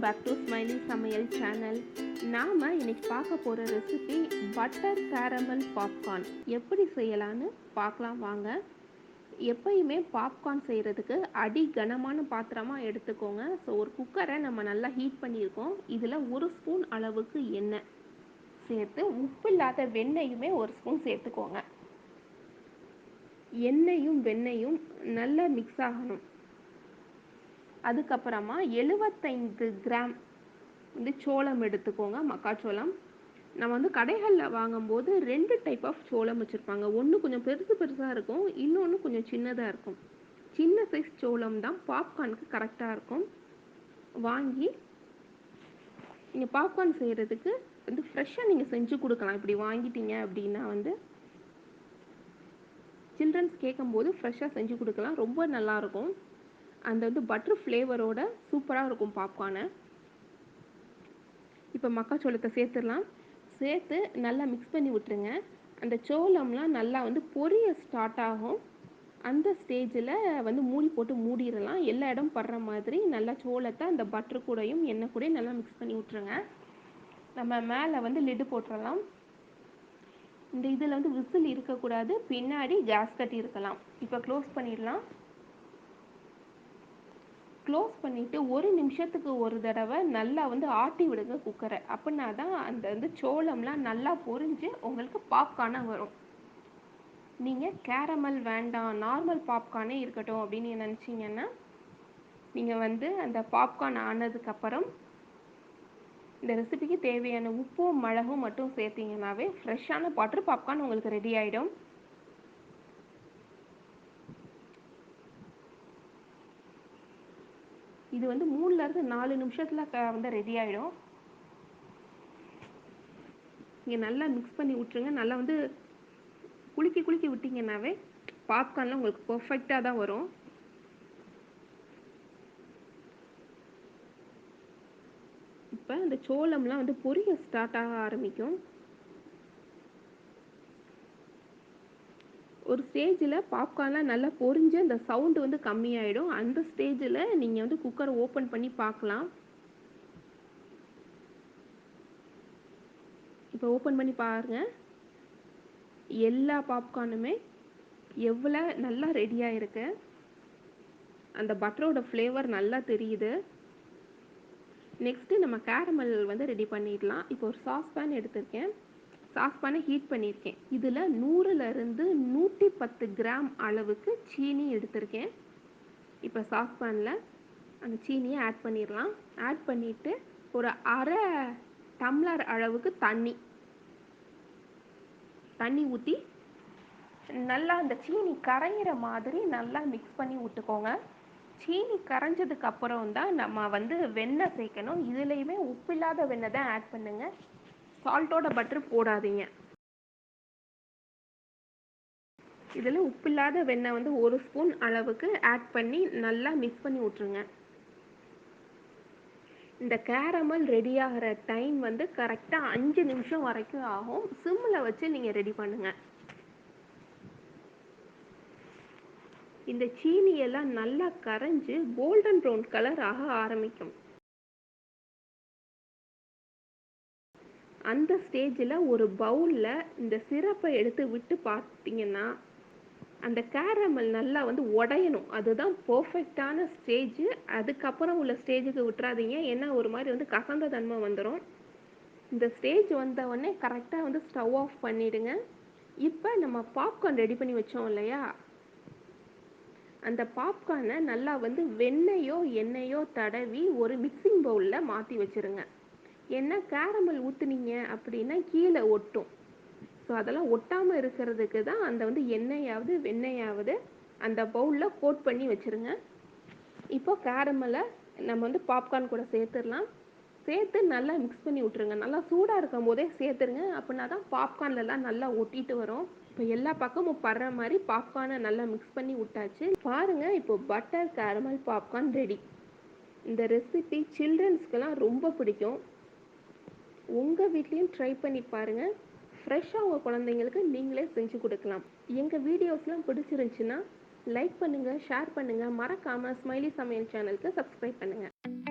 Back to smiley சமையல் channel. நாம் இன்னைக்கு பார்க்க போகிற ரெசிபி பட்டர் கேரமல் பாப்கார்ன். எப்படி செய்யலான்னு பார்க்கலாம் வாங்க. எப்பயுமே பாப்கார்ன் செய்கிறதுக்கு அடி கனமான பாத்திரமாக எடுத்துக்கோங்க. ஸோ ஒரு குக்கரை நம்ம நல்லா ஹீட் பண்ணியிருக்கோம். இதில் 1 ஸ்பூன் அளவுக்கு எண்ணெய் சேர்த்து உப்பு இல்லாத வெண்ணெயுமே 1 ஸ்பூன் சேர்த்துக்கோங்க. எண்ணெயும் வெண்ணெயும் நல்லா மிக்ஸ் ஆகணும். அதுக்கப்புறமா 75 கிராம் சோளம் எடுத்துக்கோங்க, மக்காச்சோளம். நம்ம கடைகளில் வாங்கும்போது 2 டைப் ஆஃப் சோளம் வச்சுருப்பாங்க. ஒன்று கொஞ்சம் பெருசாக இருக்கும், இன்னொன்று கொஞ்சம் சின்னதாக இருக்கும். சின்ன சைஸ் சோளம் தான் பாப்கார்னுக்கு கரெக்டாக இருக்கும். வாங்கி நீங்கள் பாப்கார்ன் செய்கிறதுக்கு ஃப்ரெஷ்ஷாக நீங்கள் செஞ்சு கொடுக்கலாம். இப்படி வாங்கிட்டீங்க அப்படின்னா சில்ட்ரன்ஸ் கேட்கும்போது ஃப்ரெஷ்ஷாக செஞ்சு கொடுக்கலாம். ரொம்ப நல்லாயிருக்கும். அந்த பட்டர் ஃப்ளேவரோட சூப்பராக இருக்கும் பாப்கார்னு. இப்போ மக்காச்சோளத்தை சேர்த்துடலாம். சேர்த்து நல்லா மிக்ஸ் பண்ணி விட்டுருங்க. அந்த சோளம்லாம் நல்லா பொரிய ஸ்டார்ட் ஆகும். அந்த ஸ்டேஜில் மூடி போட்டு மூடிடலாம். எல்லா இடம் படுற மாதிரி நல்லா சோளத்தை அந்த பட்டர் கூடையும் எண்ணெய் கூடையும் நல்லா மிக்ஸ் பண்ணி விட்டுருங்க. நம்ம மேலே லிட்டு போட்டுடலாம். இந்த இதில் விசில் இருக்கக்கூடாது, பின்னாடி கேஸ் கட்டி இருக்கலாம். இப்போ க்ளோஸ் பண்ணிடலாம். க்ளோஸ் பண்ணிவிட்டு 1 நிமிஷத்துக்கு ஒரு தடவை நல்லா ஆட்டி விடுங்க குக்கரை. அப்படின்னா தான் அந்த சோளம்லாம் நல்லா பொரிஞ்சு உங்களுக்கு பாப்கார்னாக வரும். நீங்கள் கேரமல் வேண்டாம், நார்மல் பாப்கார்னே இருக்கட்டும் அப்படின்னு நினச்சிங்கன்னா நீங்கள் அந்த பாப்கார்ன் ஆனதுக்கப்புறம் இந்த ரெசிபிக்கு தேவையான உப்பும் மிளகும் மட்டும் சேர்த்திங்கன்னாவே ஃப்ரெஷ்ஷான பட்டர் பாப்கார்ன் உங்களுக்கு ரெடி ஆகிடும். இது 3லேருந்து 4 நிமிஷத்தில் ரெடி ஆகிடும். நீங்கள் நல்லா மிக்ஸ் பண்ணி விட்டுருங்க. நல்லா குலுக்கி விட்டிங்கன்னாவே பாப்கார்ன்லாம் உங்களுக்கு பர்ஃபெக்டாக தான் வரும். இப்போ இந்த சோளம்லாம் பொரிய ஸ்டார்ட் ஆக ஆரம்பிக்கும். ஒரு ஸ்டேஜில் பாப்கார்ன்லாம் நல்லா பொரிஞ்சு அந்த சவுண்டு கம்மியாயிடும். அந்த ஸ்டேஜில் நீங்கள் குக்கரை ஓப்பன் பண்ணி பார்க்கலாம். இப்போ ஓப்பன் பண்ணி பாருங்கள். எல்லா பாப்கார்னுமே எவ்வளோ நல்லா ரெடியாக இருக்கு. அந்த பட்டரோட ஃப்ளேவர் நல்லா தெரியுது. நெக்ஸ்ட்டு நம்ம கேரமல் ரெடி பண்ணிடலாம். இப்போ ஒரு சாஸ்பேன் எடுத்திருக்கேன். சாஸ்பேனை ஹீட் பண்ணியிருக்கேன். இதில் 100லேருந்து 110 கிராம் அளவுக்கு சீனி எடுத்திருக்கேன். இப்போ சாஸ்பேனில் அந்த சீனியை ஆட் பண்ணிடலாம். ஆட் பண்ணிவிட்டு ஒரு அரை டம்ளர் அளவுக்கு தண்ணி ஊற்றி நல்லா அந்த சீனி கரையிற மாதிரி நல்லா மிக்ஸ் பண்ணி விட்டுக்கோங்க. சீனி கரைஞ்சதுக்கு அப்புறம் தான் நம்ம வெண்ணெய் சேர்க்கணும். இதுலேயுமே உப்பு இல்லாத வெண்ணெய் தான் ஆட் பண்ணுங்க. சால்ட்டோட பட்டர் போடாதீங்க. இதில் உப்பு இல்லாத வெண்ணெய் 1 ஸ்பூன் அளவுக்கு ஆட் பண்ணி நல்லா மிக்ஸ் பண்ணி விட்ருங்க. இந்த கேரமல் ரெடி ஆகிற டைம் கரெக்டாக 5 நிமிஷம் வரைக்கும் ஆகும். சிம்மில் வச்சு நீங்கள் ரெடி பண்ணுங்கள். இந்த சீனியெல்லாம் நல்லா கரைஞ்சி கோல்டன் ப்ரௌன் கலர் ஆக ஆரம்பிக்கும். அந்த ஸ்டேஜில் ஒரு பவுலில் இந்த சிரப்பை எடுத்து விட்டு பார்த்தீங்கன்னா அந்த கேரமல் நல்லா உடையணும். அதுதான் பர்ஃபெக்டான ஸ்டேஜ். அதுக்கப்புறம் உள்ள ஸ்டேஜுக்கு விட்டுறாதீங்க. ஏன்னா ஒரு மாதிரி கசந்த தன்மை வந்துடும். இந்த ஸ்டேஜ் வந்தவுடனே கரெக்டாக ஸ்டவ் ஆஃப் பண்ணிவிடுங்க. இப்போ நம்ம பாப்கார்ன் ரெடி பண்ணி வச்சோம் இல்லையா, அந்த பாப்கார்னை நல்லா வெண்ணெயோ எண்ணெயோ தடவி ஒரு மிக்சிங் பவுலில் மாற்றி வச்சுருங்க. ஏன்னா கேரமல் ஊற்றுனீங்க அப்படின்னா கீழே ஒட்டும். ஸோ அதெல்லாம் ஒட்டாமல் இருக்கிறதுக்கு தான் அந்த எண்ணெயாவது வெண்ணெயாவது அந்த பவுலில் கோட் பண்ணி வச்சுருங்க. இப்போ கேரமலை நம்ம பாப்கார்ன் கூட சேர்த்துடலாம். சேர்த்து நல்லா மிக்ஸ் பண்ணி விட்ருங்க. நல்லா சூடாக இருக்கும் போதே சேர்த்துருங்க. அப்படின்னா தான் பாப்கார்ன்லாம் நல்லா ஒட்டிட்டு வரும். இப்போ எல்லா பக்கமும் படுற மாதிரி பாப்கார்னை நல்லா மிக்ஸ் பண்ணி விட்டாச்சு. பாருங்கள், இப்போ பட்டர் கேரமல் பாப்கார்ன் ரெடி. இந்த ரெசிபி சில்ட்ரன்ஸ்க்கெல்லாம் ரொம்ப பிடிக்கும். உங்கள் வீட்லேயும் ட்ரை பண்ணி பாருங்கள். ஃப்ரெஷ்ஷாக உங்கள் குழந்தைங்களுக்கு நீங்களே செஞ்சு கொடுக்கலாம். எங்கள் வீடியோஸ்லாம் பிடிச்சிருந்துச்சுன்னா லைக் பண்ணுங்கள், ஷேர் பண்ணுங்கள். மறக்காமல் ஸ்மைலி சமையல் சேனலுக்கு சப்ஸ்கிரைப் பண்ணுங்கள்.